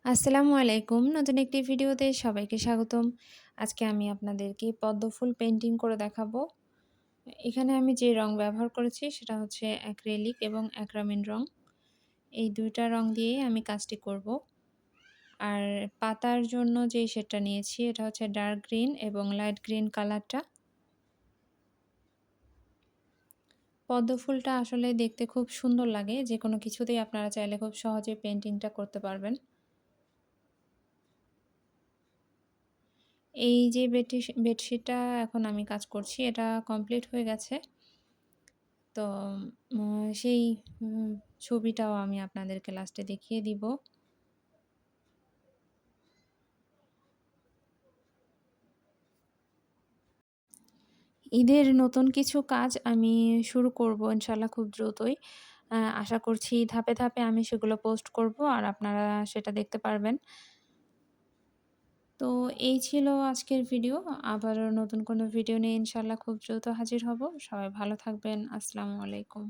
আসসালামু আলাইকুম। নতুন একটি ভিডিওতে সবাইকে স্বাগতম। আজকে আমি আপনাদেরকে পদ্ম ফুল পেইন্টিং করে দেখাবো। এখানে আমি যে রং ব্যবহার করেছি সেটা হচ্ছে অ্যাক্রিলিক এবং অ্যাক্রামিন রং। এই ২ টা রং দিয়েই আমি কাজটি করব। আর পাতার জন্য যেই শেডটা নিয়েছি এটা হচ্ছে ডার্ক গ্রিন এবং লাইট গ্রিন কালারটা। পদ্ম ফুলটা আসলে দেখতে খুব সুন্দর লাগে। যেকোনো কিছুতেই আপনারা চাইলে খুব সহজে পেইন্টিংটা করতে পারবেন। এই যে বেডশিটটা এখন আমি কাজ করছি এটা কমপ্লিট হয়ে গেছে। তো সেই উম ছবিটাও আমি আপনাদেরকে লাস্টে দেখিয়ে দিব। ঈদের নতুন কিছু কাজ আমি শুরু করব ইনশাআল্লাহ খুব দ্রুতই। আশা করছি ধাপে, ধাপে আমি সেগুলো পোস্ট করব আর আপনারা সেটা দেখতে পারবেন। তো এই ছিল আজকের ভিডিও। আবারও নতুন কোনো ভিডিও নিয়ে ইনশাআল্লাহ খুব দ্রুত হাজির হব। সবাই ভালো থাকবেন। আসসালামু আলাইকুম।